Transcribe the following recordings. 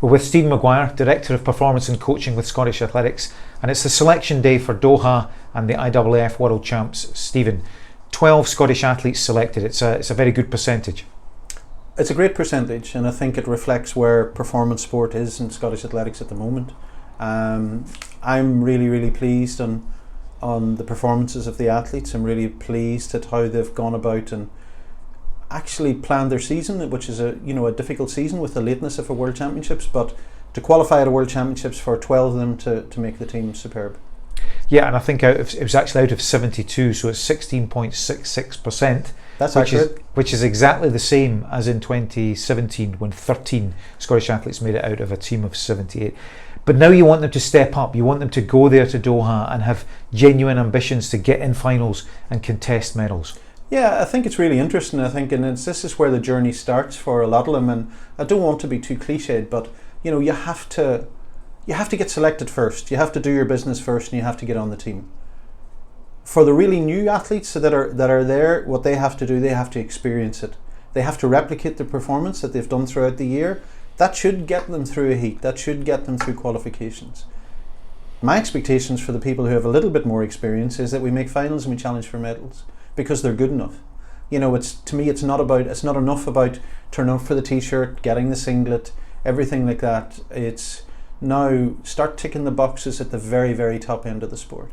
We're with Stephen Maguire, Director of Performance and Coaching with Scottish Athletics, and it's the selection day for Doha and the IAAF World Champs. Stephen, 12 Scottish athletes selected. It's a very good percentage. It's a great percentage, and I think it reflects where performance sport is in Scottish athletics at the moment. I'm really pleased on the performances of the athletes. I'm really pleased at how they've gone about and actually planned their season, which is a difficult season with the lateness of a World Championships, but to qualify at a World Championships for 12 of them to make the team superb. Yeah, and I think it was actually out of 72, so it's 16.66%. That's accurate. Which is exactly the same as in 2017 when 13 Scottish athletes made it out of a team of 78. But now you want them to step up. You want them to go there to Doha and have genuine ambitions to get in finals and contest medals. Yeah, I think it's really interesting. I think, and this is where the journey starts for a lot of them. And I don't want to be too cliched, but you have to get selected first. You have to do your business first, and you have to get on the team. For the really new athletes that are there, what they have to do, they have to experience it. They have to replicate the performance that they've done throughout the year. That should get them through a heat. That should get them through qualifications. My expectations for the people who have a little bit more experience is that we make finals and we challenge for medals, because they're good enough. To me, it's not enough about turning up for the t-shirt, getting the singlet, everything like that. It's now start ticking the boxes at the very top end of the sport.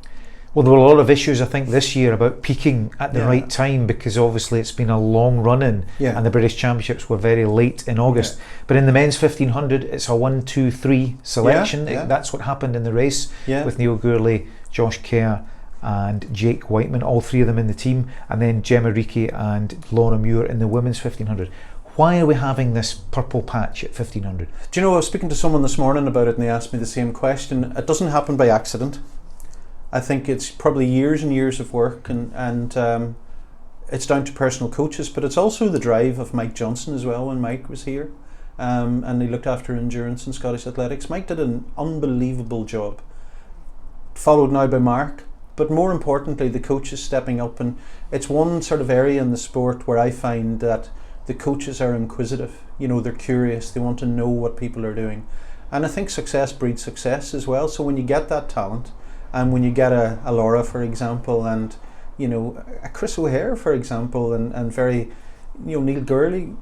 Well, there were a lot of issues, I think, this year about peaking at the right time, because obviously it's been a long run in, and the British Championships were very late in August. But in the men's 1500, it's a 1, 2, 3 selection. That's what happened in the race with Neil Gourley, Josh Kerr and Jake Whiteman, all three of them in the team, and then Gemma Reekie and Laura Muir in the women's 1500. Why are we having this purple patch at 1500? Do you know, I was speaking to someone this morning about it, and they asked me the same question. It doesn't happen by accident. I think it's probably years and years of work, and it's down to personal coaches, but it's also the drive of Mike Johnson as well when Mike was here, and he looked after endurance in Scottish athletics. Mike did an unbelievable job, followed now by Mark, but more importantly the coaches stepping up. And it's one sort of area in the sport where I find that the coaches are inquisitive. They're curious, they want to know what people are doing, and I think success breeds success as well. So when you get that talent, and when you get a Laura, for example, and a Chris O'Hare, for example, and very, Neil Gourley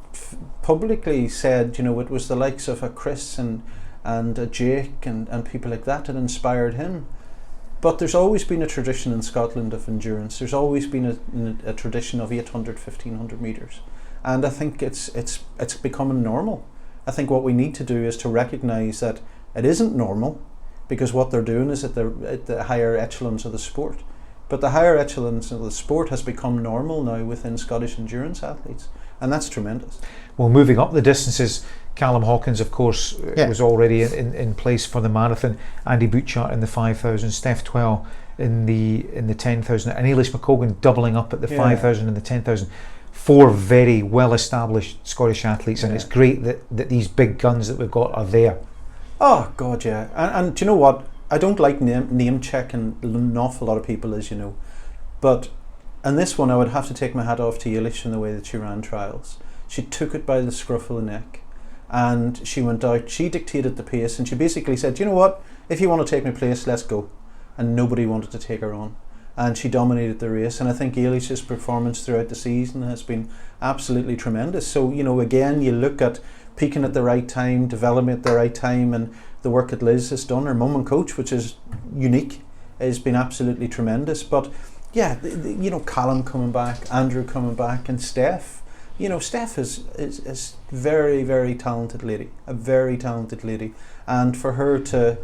publicly said, it was the likes of a Chris and a Jake and people like that inspired him. But there's always been a tradition in Scotland of endurance. There's always been a tradition of 800, 1500 metres, and I think it's becoming normal. I think what we need to do is to recognise that it isn't normal, because what they're doing is at the higher echelons of the sport. But the higher echelons of the sport has become normal now within Scottish endurance athletes, and that's tremendous. Well, moving up the distances, Callum Hawkins, of course, was already in place for the marathon. Andy Butchart in the 5,000, Steph Twell in the 10,000, and Eilish McColgan doubling up at the 5,000 and the 10,000. 4 very well-established Scottish athletes, and it's great that these big guns that we've got are there. Oh God, yeah, and do you know what? I don't like name checking an awful lot of people, as you know, but in this one I would have to take my hat off to Eilish in the way that she ran trials. She took it by the scruff of the neck, and she went out. She dictated the pace, and she basically said, "You know what? If you want to take my place, let's go." And nobody wanted to take her on, and she dominated the race. And I think Eilish's performance throughout the season has been absolutely tremendous. So again, you look at peaking at the right time, developing at the right time, and the work that Liz has done, her mum and coach, which is unique, has been absolutely tremendous. But yeah, Callum coming back, Andrew coming back, and Steph. Steph is very talented lady, a very talented lady, and for her to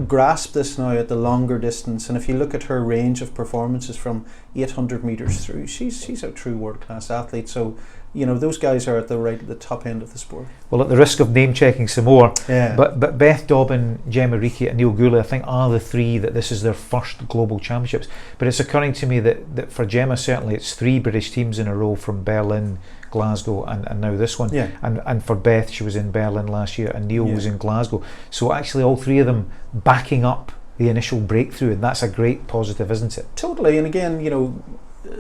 grasp this now at the longer distance, and if you look at her range of performances from 800 metres through, she's a true world-class athlete. So those guys are at the top end of the sport. Well, at the risk of name checking some more, but Beth Dobbin, Gemma Reekie and Neil Gourley, I think, are the 3 that this is their first global championships. But it's occurring to me that for Gemma, certainly it's 3 British teams in a row from Berlin, Glasgow and now this one. And for Beth, she was in Berlin last year, and Neil was in Glasgow. So actually all 3 of them backing up the initial breakthrough, and that's a great positive, isn't it? Totally. And again,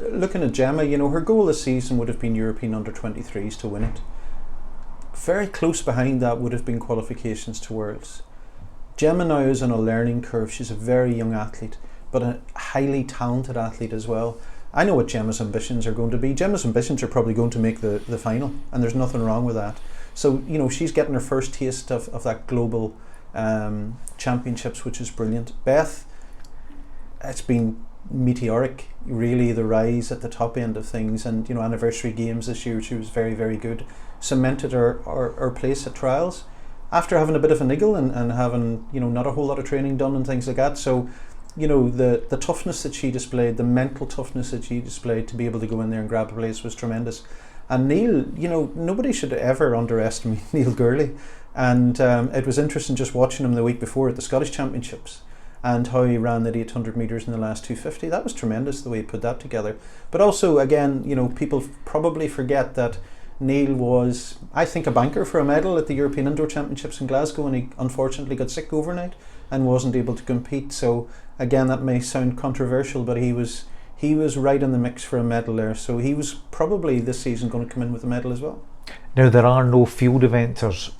looking at Gemma, her goal this season would have been European under-23s to win it. very close behind that would have been qualifications to Worlds. Gemma now is on a learning curve. She's a very young athlete, but a highly talented athlete as well. I know what Gemma's ambitions are going to be. Gemma's ambitions are probably going to make the final, and there's nothing wrong with that. So, she's getting her first taste of that global championships, which is brilliant. Beth, it's been meteoric, really, the rise at the top end of things, and anniversary games this year, she was very, very good. Cemented her place at trials after having a bit of a niggle and having not a whole lot of training done and things like that. So the toughness that she displayed, the mental toughness that she displayed to be able to go in there and grab a place was tremendous. And Neil, nobody should ever underestimate Neil Gurley. And it was interesting just watching him the week before at the Scottish Championships and how he ran that 800 metres in the last 250. That was tremendous the way he put that together. But also, again, people probably forget that Neil was, I think, a banker for a medal at the European Indoor Championships in Glasgow, and he unfortunately got sick overnight and wasn't able to compete. So again, that may sound controversial, but he was right in the mix for a medal there. So he was probably this season going to come in with a medal as well. Now, there are no field eventers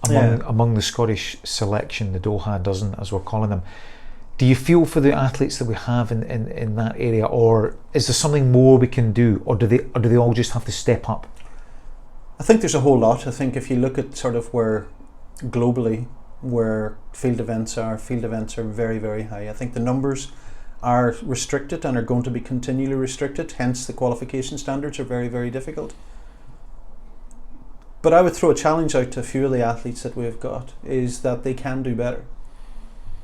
among the Scottish selection, the Doha dozen, as we're calling them. Do you feel for the athletes that we have in that area, or is there something more we can do, or do they all just have to step up? I think there's a whole lot. I think if you look at sort of where globally where field events are very, very high. I think the numbers are restricted and are going to be continually restricted, hence the qualification standards are very, very difficult. But I would throw a challenge out to a few of the athletes that we've got, is that they can do better.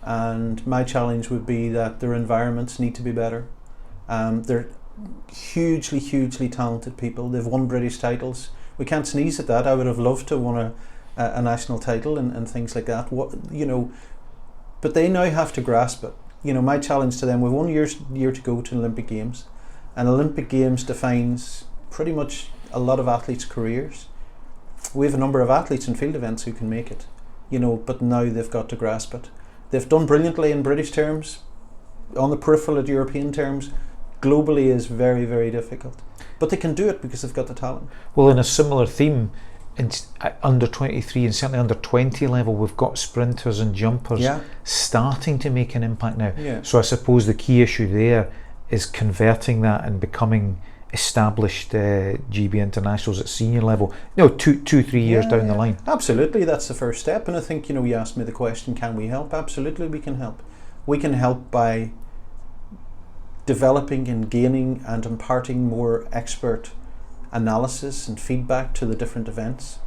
And my challenge would be that their environments need to be better. They're hugely, hugely talented people. They've won British titles. We can't sneeze at that. I would have loved to have won a national title and things like that. But they now have to grasp it. My challenge to them, we've 1 year to go to Olympic Games, and Olympic Games defines pretty much a lot of athletes' careers. We have a number of athletes in field events who can make it, but now they've got to grasp it. They've done brilliantly in British terms, on the peripheral at European terms. Globally is very, very difficult, but they can do it because they've got the talent. Well, in a similar theme, at under 23 and certainly under 20 level, we've got sprinters and jumpers starting to make an impact now. So I suppose the key issue there is converting that and becoming established GB internationals at senior level, 2-3 years down the line. Absolutely, that's the first step. And I think, you asked me the question, can we help? Absolutely, we can help. We can help by developing and gaining and imparting more expert analysis and feedback to the different events,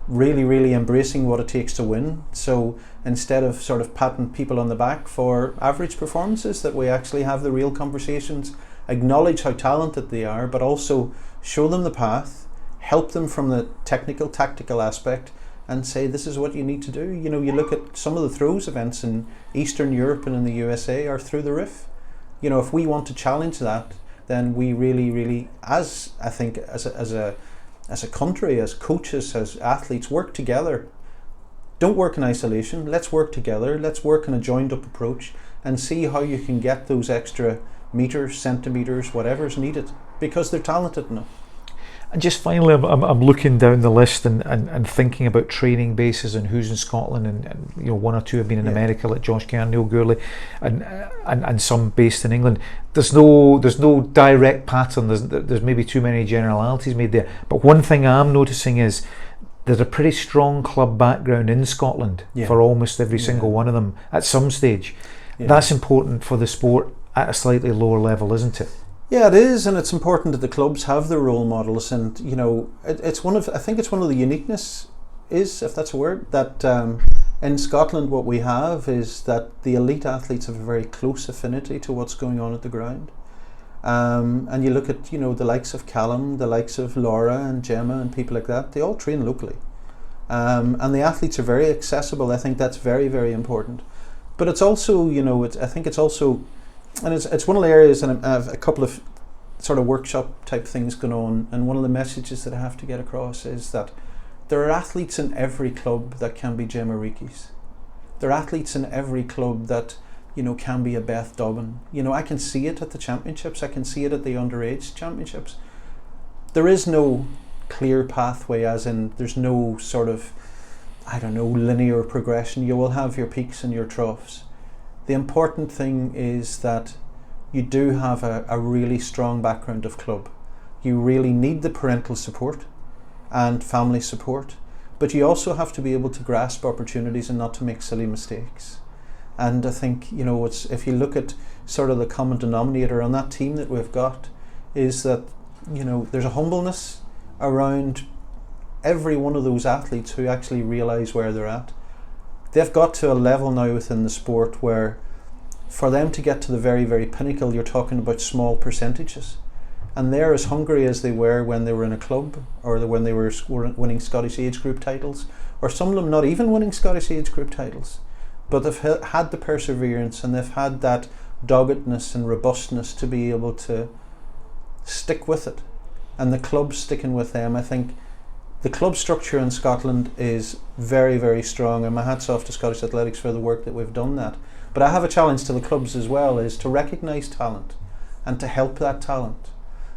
really, really embracing what it takes to win. So instead of sort of patting people on the back for average performances, that we actually have the real conversations, acknowledge how talented they are, but also show them the path, help them from the technical, tactical aspect, and say this is what you need to do. You look at some of the throws events in Eastern Europe and in the USA are through the roof. If we want to challenge that, then we really, really, as a country, as coaches, as athletes, work together. Don't work in isolation. Let's work together. Let's work in a joined up approach and see how you can get those extra meters, centimeters, whatever's needed, because they're talented enough. And just finally, I'm looking down the list and thinking about training bases and who's in Scotland, and one or two have been in America, like Josh Kerr, Neil Gurley, and some based in England. There's no direct pattern. There's maybe too many generalities made there. But one thing I'm noticing is there's a pretty strong club background in Scotland for almost every single one of them at some stage. That's important for the sport at a slightly lower level, isn't it? Yeah, it is, and it's important that the clubs have the role models, and it's one of the uniqueness is, if that's a word, that in Scotland what we have is that the elite athletes have a very close affinity to what's going on at the ground, and you look at the likes of Callum, the likes of Laura and Gemma and people like that. They all train locally, and the athletes are very accessible. I think that's very, very important, but it's also I think it's also. And it's one of the areas, and I have a couple of sort of workshop type things going on, and one of the messages that I have to get across is that there are athletes in every club that can be Gemma Reekies. There are athletes in every club that can be a Beth Dobbin. I can see it at the championships, I can see it at the underage championships. There is no clear pathway, as in there's no sort of linear progression. You will have your peaks and your troughs. The important thing is that you do have a really strong background of club. You really need the parental support and family support, but you also have to be able to grasp opportunities and not to make silly mistakes. And I think, if you look at sort of the common denominator on that team that we've got, is that, there's a humbleness around every one of those athletes who actually realise where they're at. They've got to a level now within the sport where for them to get to the very, very pinnacle, you're talking about small percentages. And they're as hungry as they were when they were in a club, or when they were winning Scottish age group titles, or some of them not even winning Scottish age group titles. But they've had the perseverance, and they've had that doggedness and robustness to be able to stick with it. And the club's sticking with them. I think the club structure in Scotland is very, very strong, and my hat's off to Scottish Athletics for the work that we've done that. But I have a challenge to the clubs as well, is to recognise talent and to help that talent.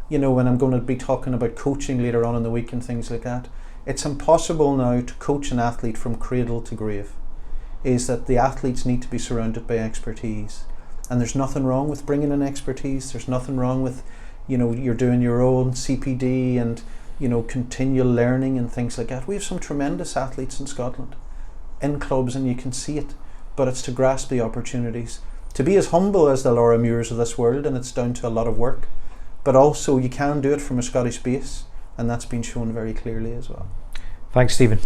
When I'm going to be talking about coaching later on in the week and things like that, it's impossible now to coach an athlete from cradle to grave. Is that the athletes need to be surrounded by expertise. And there's nothing wrong with bringing in expertise. There's nothing wrong with, you're doing your own CPD and, continual learning and things like that. We have some tremendous athletes in Scotland, in clubs, and you can see it. But it's to grasp the opportunities, to be as humble as the Laura Muirs of this world, and it's down to a lot of work. But also you can do it from a Scottish base, and that's been shown very clearly as well. Thanks, Stephen.